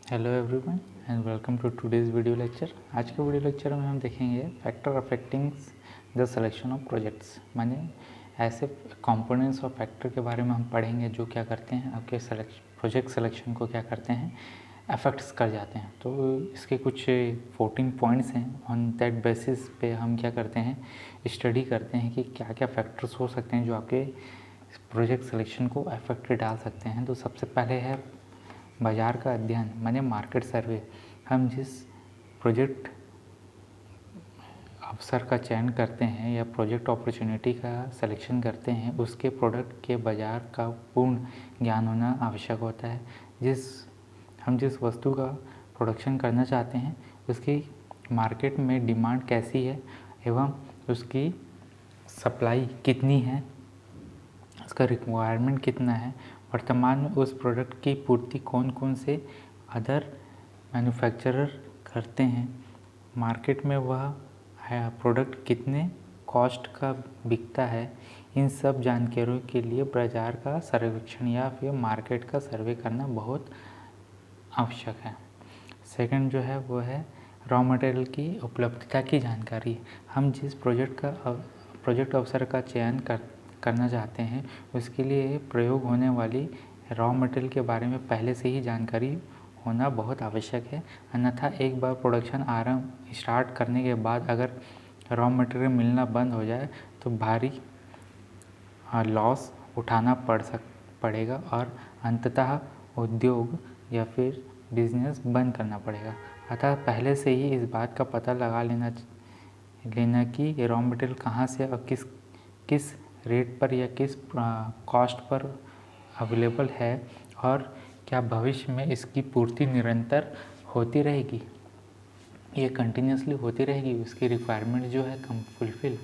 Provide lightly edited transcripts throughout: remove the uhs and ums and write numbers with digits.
Hello everyone and welcome to today's video lecture. आज के video lecture में हम देखेंगे factor affecting the selection of projects, माने ऐसे कंपोनेंट्स और फैक्टर के बारे में हम पढ़ेंगे जो क्या करते हैं आपके प्रोजेक्ट सिलेक्शन को क्या करते हैं, अफेक्ट्स कर जाते हैं। तो इसके कुछ 14 पॉइंट्स हैं। ऑन दैट बेसिस पे हम क्या करते हैं, स्टडी करते हैं कि क्या क्या फैक्टर्स हो सकते हैं जो आपके प्रोजेक्ट सिलेक्शन को अफेक्ट डाल सकते हैं। तो सबसे पहले है बाज़ार का अध्ययन, माने मार्केट सर्वे। हम जिस प्रोजेक्ट अवसर का चयन करते हैं या प्रोजेक्ट अपॉर्चुनिटी का सिलेक्शन करते हैं, उसके प्रोडक्ट के बाज़ार का पूर्ण ज्ञान होना आवश्यक होता है। हम जिस वस्तु का प्रोडक्शन करना चाहते हैं उसकी मार्केट में डिमांड कैसी है एवं उसकी सप्लाई कितनी है, उसका रिक्वायरमेंट कितना है, वर्तमान में उस प्रोडक्ट की पूर्ति कौन कौन से अदर मैन्युफैक्चरर करते हैं, मार्केट में वह प्रोडक्ट कितने कॉस्ट का बिकता है। इन सब जानकारियों के लिए बाज़ार का सर्वेक्षण या फिर मार्केट का सर्वे करना बहुत आवश्यक है। सेकंड जो है वो है रॉ मटेरियल की उपलब्धता की जानकारी। हम जिस प्रोजेक्ट अवसर का चयन करना चाहते हैं उसके लिए प्रयोग होने वाली रॉ मटेरियल के बारे में पहले से ही जानकारी होना बहुत आवश्यक है। अन्यथा एक बार प्रोडक्शन आरंभ स्टार्ट करने के बाद अगर रॉ मटेरियल मिलना बंद हो जाए तो भारी लॉस उठाना पड़ेगा और अंततः उद्योग या फिर बिजनेस बंद करना पड़ेगा। अतः पहले से ही इस बात का पता लगा लेना कि रॉ मटेरियल कहाँ से और किस रेट पर या किस कॉस्ट पर अवेलेबल है और क्या भविष्य में इसकी पूर्ति निरंतर होती रहेगी, ये कंटिन्यूसली होती रहेगी, उसकी रिक्वायरमेंट जो है कम फुलफिल,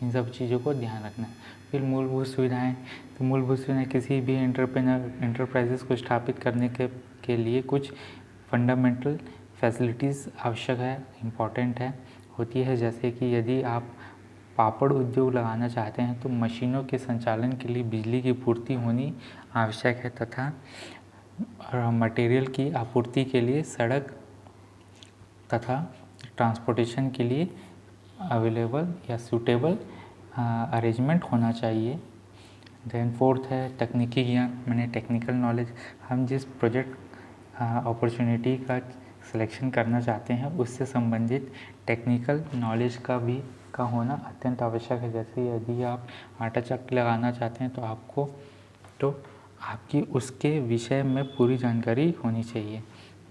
इन सब चीज़ों को ध्यान रखना है। फिर मूलभूत सुविधाएं, तो मूलभूत सुविधाएं किसी भी एंटरप्राइजेस को स्थापित करने के लिए कुछ फंडामेंटल फैसिलिटीज़ आवश्यक है, इम्पॉर्टेंट है होती है। जैसे कि यदि आप पापड़ उद्योग लगाना चाहते हैं तो मशीनों के संचालन के लिए बिजली की पूर्ति होनी आवश्यक है तथा मटेरियल की आपूर्ति के लिए सड़क तथा ट्रांसपोर्टेशन के लिए अवेलेबल या सूटेबल अरेंजमेंट होना चाहिए। देन फोर्थ है तकनीकी ज्ञान, माने टेक्निकल नॉलेज। हम जिस प्रोजेक्ट अपॉर्चुनिटी का सिलेक्शन करना चाहते हैं उससे संबंधित टेक्निकल नॉलेज का होना अत्यंत आवश्यक है। जैसे यदि आप आटा चक्की लगाना चाहते हैं तो आपकी उसके विषय में पूरी जानकारी होनी चाहिए।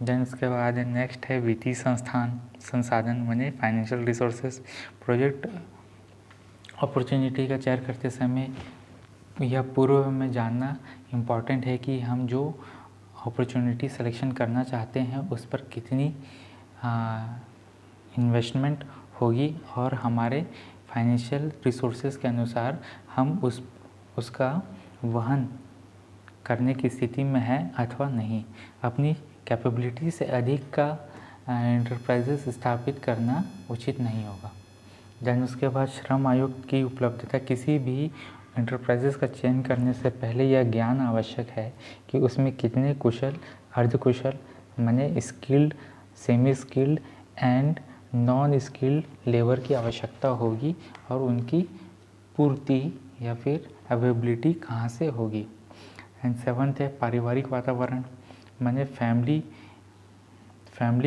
देन उसके बाद नेक्स्ट है वित्तीय संसाधन, माने फाइनेंशियल रिसोर्सेज। प्रोजेक्ट अपॉर्चुनिटी का चयन करते समय यह पूर्व में जानना इम्पॉर्टेंट है कि हम जो अपॉर्चुनिटी सिलेक्शन करना चाहते हैं उस पर कितनी इन्वेस्टमेंट होगी और हमारे फाइनेंशियल रिसोर्सेज के अनुसार हम उसका वहन करने की स्थिति में है अथवा नहीं। अपनी कैपेबिलिटी से अधिक का एंटरप्राइजेस स्थापित करना उचित नहीं होगा। देन उसके बाद श्रम आयोग की उपलब्धता। किसी भी एंटरप्राइजेस का चयन करने से पहले यह ज्ञान आवश्यक है कि उसमें कितने कुशल, अर्धकुशल, माने skilled, semi skilled and non skilled labour की आवश्यकता होगी और उनकी पूर्ति या फिर अवेलेबिलिटी कहाँ से होगी। एंड सेवन्थ है पारिवारिक वातावरण, माने फैमिली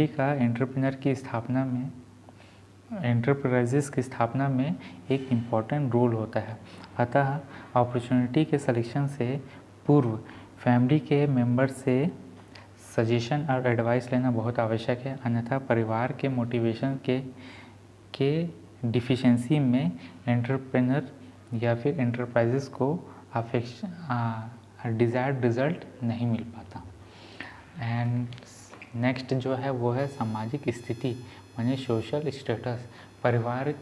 का एंटरप्राइजेस की स्थापना में एक इम्पॉर्टेंट रोल होता है। अतः अपॉर्चुनिटी के सिलेक्शन से पूर्व फैमिली के मेंबर से सजेशन और एडवाइस लेना बहुत आवश्यक है। अन्यथा परिवार के मोटिवेशन के डिफिशिएंसी में एंटरप्रेन्योर या फिर एंटरप्राइजेस को डिज़ायर्ड रिजल्ट नहीं मिल पाता। एंड नेक्स्ट जो है वो है सामाजिक स्थिति, माने सोशल स्टेटस। परिवार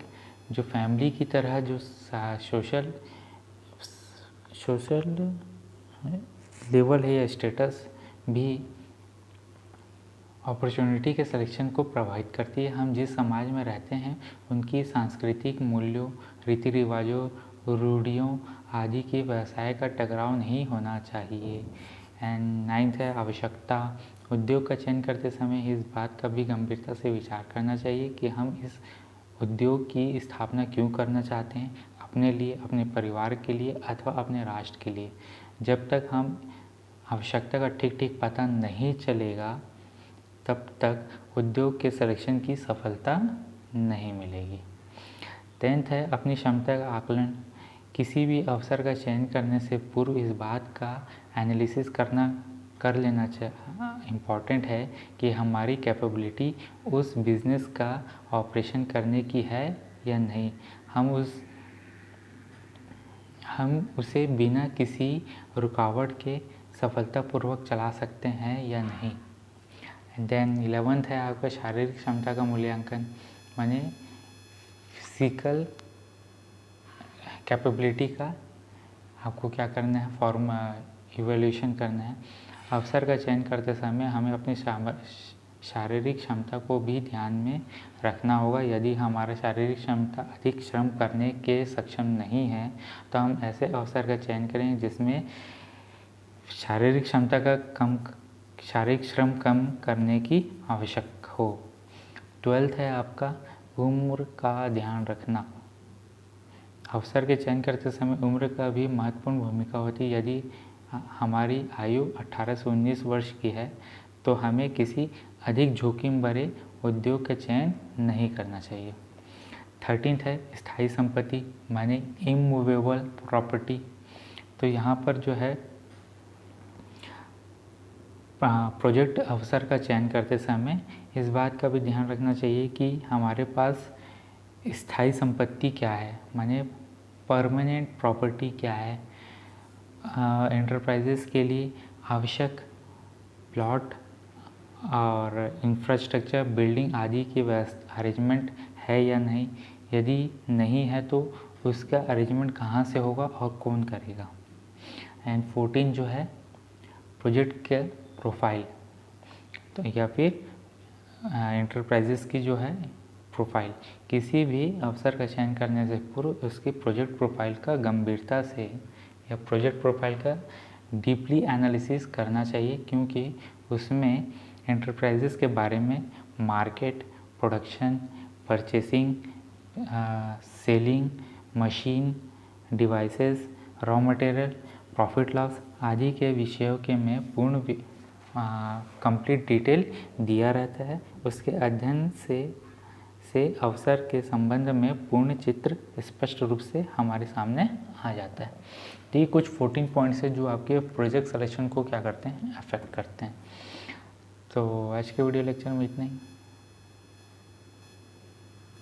जो फैमिली की तरह जो सोशल लेवल है या स्टेटस भी अपॉर्चुनिटी के सिलेक्शन को प्रभावित करती है। हम जिस समाज में रहते हैं उनकी सांस्कृतिक मूल्यों, रीति रिवाजों, रूढ़ियों आदि के व्यवसाय का टकराव नहीं होना चाहिए। एंड 9th है आवश्यकता। उद्योग का चयन करते समय इस बात का भी गंभीरता से विचार करना चाहिए कि हम इस उद्योग की स्थापना क्यों करना चाहते हैं, अपने लिए, अपने परिवार के लिए अथवा अपने राष्ट्र के लिए। जब तक हम आवश्यकता का ठीक पता नहीं चलेगा तब तक उद्योग के सिलेक्शन की सफलता नहीं मिलेगी। 10th है अपनी क्षमता का आकलन। किसी भी अवसर का चयन करने से पूर्व इस बात का एनालिसिस कर लेना इम्पॉर्टेंट है कि हमारी कैपेबिलिटी उस बिज़नेस का ऑपरेशन करने की है या नहीं, हम उसे बिना किसी रुकावट के सफलतापूर्वक चला सकते हैं या नहीं। देन 11th है आपका शारीरिक क्षमता का मूल्यांकन, माने फिजिकल कैपेबिलिटी का आपको क्या करना है, इवैल्यूएशन करना है। अवसर का चयन करते समय हमें अपनी शारीरिक क्षमता को भी ध्यान में रखना होगा। यदि हमारा शारीरिक क्षमता अधिक श्रम करने के सक्षम नहीं है तो हम ऐसे अवसर का चयन करें जिसमें शारीरिक श्रम कम करने की आवश्यक हो। 12th है आपका उम्र का ध्यान रखना। अवसर के चयन करते समय उम्र का भी महत्वपूर्ण भूमिका होती है। यदि हमारी आयु 18 से 19 वर्ष की है तो हमें किसी अधिक जोखिम भरे उद्योग का चयन नहीं करना चाहिए। 13th है स्थायी संपत्ति, माने इमूवेबल प्रॉपर्टी। तो यहाँ पर जो है प्रोजेक्ट अवसर का चयन करते समय इस बात का भी ध्यान रखना चाहिए कि हमारे पास स्थायी संपत्ति क्या है, माने परमानेंट प्रॉपर्टी क्या है। एंटरप्राइजेस के लिए आवश्यक प्लॉट और इंफ्रास्ट्रक्चर, बिल्डिंग आदि की व्यवस्था अरेंजमेंट है या नहीं। यदि नहीं है तो उसका अरेंजमेंट कहाँ से होगा और कौन करेगा। एंड 14 जो है प्रोजेक्ट के प्रोफाइल, तो या फिर एंटरप्राइजेस की जो है प्रोफाइल। किसी भी अवसर का चयन करने से पूर्व उसकी प्रोजेक्ट प्रोफाइल का गंभीरता से या प्रोजेक्ट प्रोफाइल का डीपली एनालिसिस करना चाहिए, क्योंकि उसमें एंटरप्राइजेस के बारे में market, production, purchasing, selling, machine, devices, raw material, profit loss आदि के विषयों के में पूर्ण कंप्लीट डिटेल दिया रहता है। उसके अध्ययन से अवसर के संबंध में पूर्ण चित्र स्पष्ट रूप से हमारे सामने आ जाता है। तो ये कुछ 14 पॉइंट्स है जो आपके प्रोजेक्ट सिलेक्शन को क्या करते हैं, अफेक्ट करते हैं। तो आज के वीडियो लेक्चर में इतना ही।